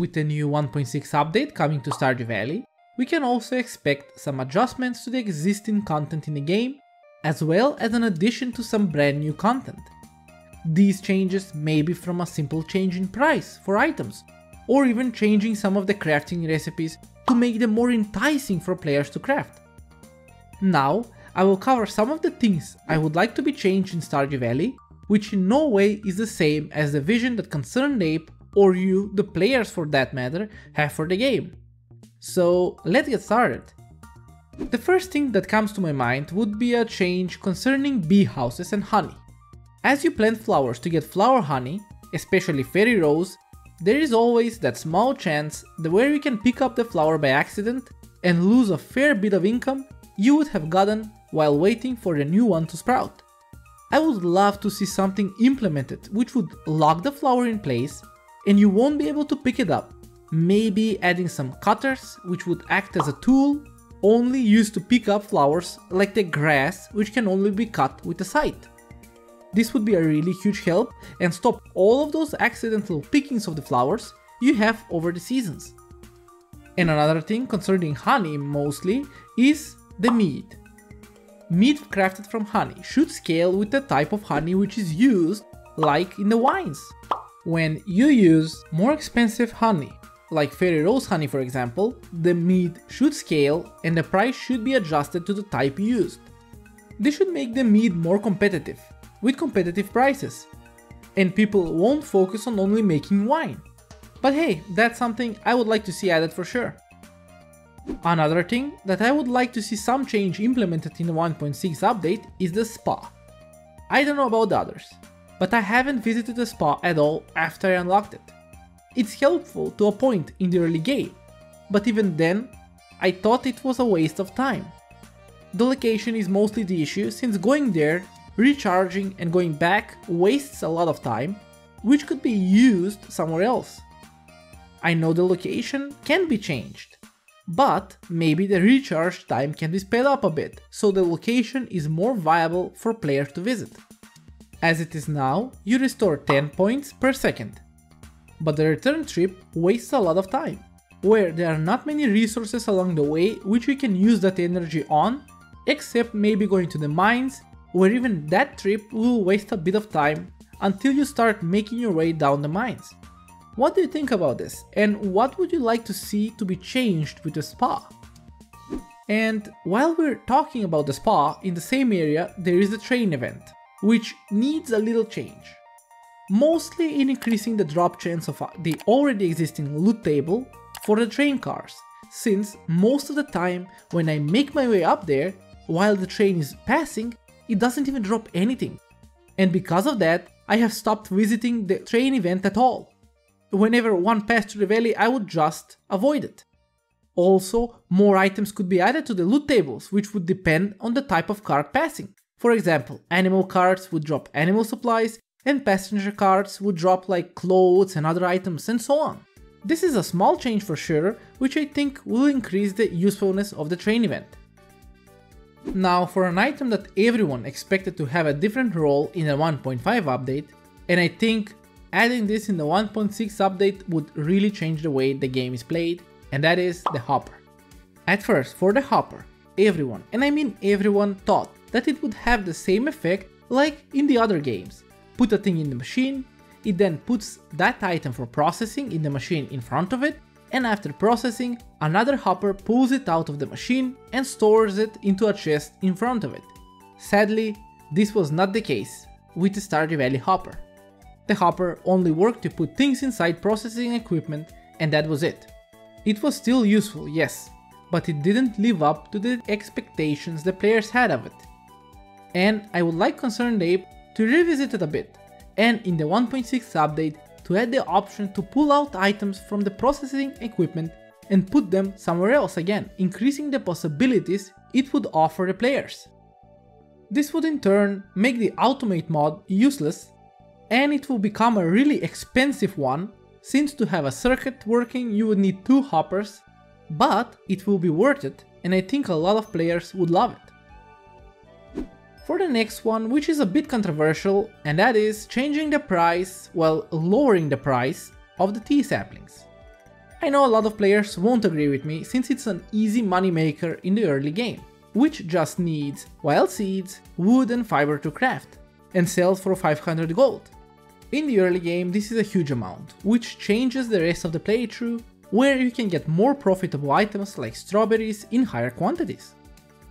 with the new 1.6 update coming to Stardew Valley, we can also expect some adjustments to the existing content in the game, as well as an addition to some brand new content. These changes may be from a simple change in price for items, or even changing some of the crafting recipes to make them more enticing for players to craft. Now, I will cover some of the things I would like to be changed in Stardew Valley, which in no way is the same as the vision that Concerned Ape, or you, the players for that matter, have for the game. So let's get started. The first thing that comes to my mind would be a change concerning bee houses and honey. As you plant flowers to get flower honey, especially fairy rose, there is always that small chance that where you can pick up the flower by accident and lose a fair bit of income you would have gotten while waiting for the new one to sprout. I would love to see something implemented which would lock the flower in place and you won't be able to pick it up. Maybe adding some cutters which would act as a tool only used to pick up flowers like the grass which can only be cut with a scythe. This would be a really huge help and stop all of those accidental pickings of the flowers you have over the seasons. And another thing concerning honey mostly is the mead. Mead crafted from honey should scale with the type of honey which is used, like in the wines. When you use more expensive honey, like fairy rose honey for example, the mead should scale and the price should be adjusted to the type used. This should make the mead more competitive, with competitive prices, and people won't focus on only making wine. But hey, that's something I would like to see added for sure. Another thing that I would like to see some change implemented in the 1.6 update is the spa. I don't know about the others, but I haven't visited the spa at all after I unlocked it. It's helpful to a point in the early game, but even then, I thought it was a waste of time. The location is mostly the issue since going there, recharging and going back wastes a lot of time, which could be used somewhere else. I know the location can be changed, but maybe the recharge time can be sped up a bit, so the location is more viable for players to visit. As it is now, you restore 10 points per second, but the return trip wastes a lot of time, where there are not many resources along the way which you can use that energy on, except maybe going to the mines, where even that trip will waste a bit of time until you start making your way down the mines. What do you think about this, and what would you like to see to be changed with the spa? And while we're talking about the spa, in the same area there is the train event, which needs a little change. Mostly in increasing the drop chance of the already existing loot table for the train cars, since most of the time when I make my way up there, while the train is passing, it doesn't even drop anything. And because of that, I have stopped visiting the train event at all. Whenever one passed through the valley, I would just avoid it. Also, more items could be added to the loot tables, which would depend on the type of cart passing. For example, animal carts would drop animal supplies, and passenger carts would drop like clothes and other items and so on. This is a small change for sure, which I think will increase the usefulness of the train event. Now for an item that everyone expected to have a different role in the 1.5 update, and I think adding this in the 1.6 update would really change the way the game is played, and that is the hopper. At first, for the hopper, everyone, and I mean everyone, thought that it would have the same effect like in the other games. Put a thing in the machine, it then puts that item for processing in the machine in front of it, and after processing, another hopper pulls it out of the machine and stores it into a chest in front of it. Sadly, this was not the case with the Stardew Valley hopper. The hopper only worked to put things inside processing equipment, and that was it. It was still useful, yes, but it didn't live up to the expectations the players had of it. And I would like Concerned Ape to revisit it a bit, and in the 1.6 update to add the option to pull out items from the processing equipment and put them somewhere else again, increasing the possibilities it would offer the players. This would in turn make the automate mod useless, and it will become a really expensive one, since to have a circuit working you would need 2 hoppers, but it will be worth it, and I think a lot of players would love it. For the next one, which is a bit controversial, and that is changing the price, well, lowering the price of the tea saplings. I know a lot of players won't agree with me since it's an easy moneymaker in the early game, which just needs wild seeds, wood and fiber to craft, and sells for 500 gold. In the early game this is a huge amount, which changes the rest of the playthrough, where you can get more profitable items like strawberries in higher quantities.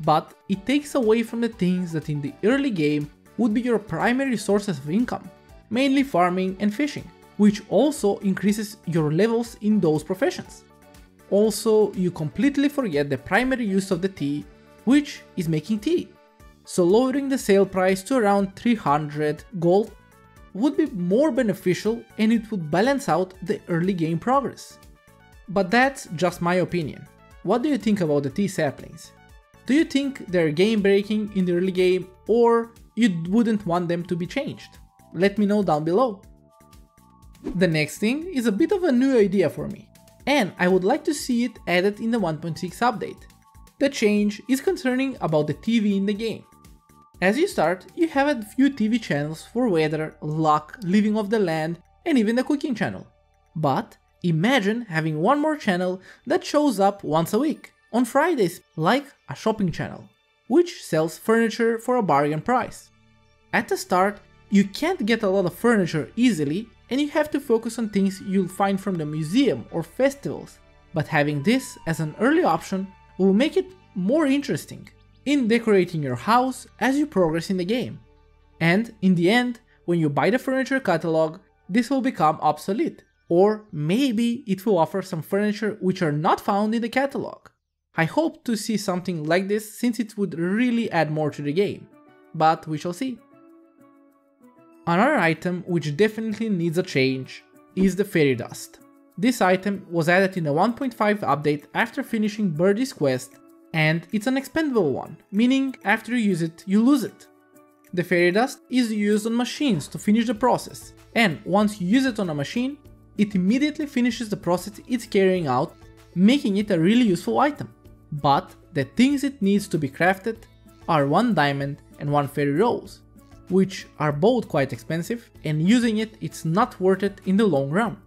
But it takes away from the things that in the early game would be your primary sources of income, mainly farming and fishing, which also increases your levels in those professions. Also, you completely forget the primary use of the tea, which is making tea. So lowering the sale price to around 300 gold would be more beneficial and it would balance out the early game progress. But that's just my opinion. What do you think about the tea saplings? Do you think they're game breaking in the early game, or you wouldn't want them to be changed? Let me know down below. The next thing is a bit of a new idea for me, and I would like to see it added in the 1.6 update. The change is concerning about the TV in the game. As you start, you have a few TV channels for weather, luck, living off the land, and even the cooking channel. But imagine having one more channel that shows up once a week, on Fridays, like a shopping channel, which sells furniture for a bargain price. At the start, you can't get a lot of furniture easily, and you have to focus on things you'll find from the museum or festivals, but having this as an early option will make it more interesting in decorating your house as you progress in the game. And in the end, when you buy the furniture catalog, this will become obsolete, or maybe it will offer some furniture which are not found in the catalog. I hope to see something like this since it would really add more to the game, but we shall see. Another item which definitely needs a change is the fairy dust. This item was added in the 1.5 update after finishing Birdie's quest, and it's an expendable one, meaning after you use it, you lose it. The fairy dust is used on machines to finish the process, and once you use it on a machine, it immediately finishes the process it's carrying out, making it a really useful item. But the things it needs to be crafted are 1 diamond and 1 fairy rose, which are both quite expensive, and using it's not worth it in the long run.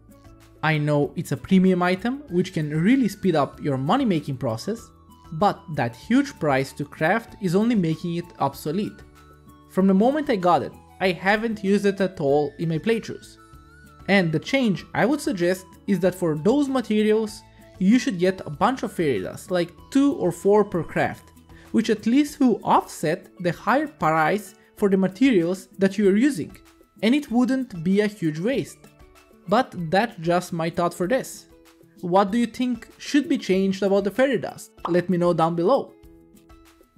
I know it's a premium item which can really speed up your money making process, but that huge price to craft is only making it obsolete. From the moment I got it, I haven't used it at all in my playthroughs. And the change I would suggest is that for those materials, you should get a bunch of fairy dust, like 2 or 4 per craft, which at least will offset the higher price for the materials that you are using, and it wouldn't be a huge waste. But that's just my thought for this. What do you think should be changed about the fairy dust? Let me know down below.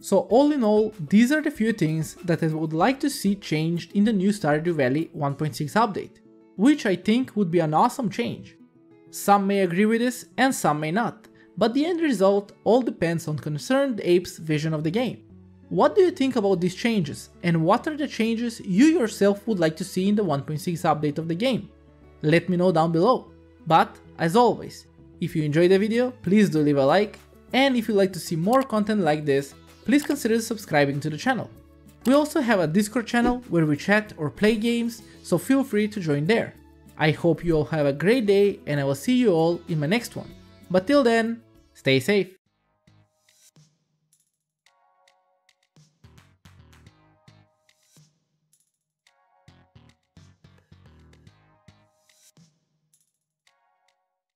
So all in all, these are the few things that I would like to see changed in the new Stardew Valley 1.6 update, which I think would be an awesome change. Some may agree with this and some may not, but the end result all depends on Concerned Ape's vision of the game. What do you think about these changes, and what are the changes you yourself would like to see in the 1.6 update of the game? Let me know down below. But, as always, if you enjoyed the video, please do leave a like, and if you'd like to see more content like this, please consider subscribing to the channel. We also have a Discord channel where we chat or play games, so feel free to join there. I hope you all have a great day, and I will see you all in my next one. But till then, stay safe.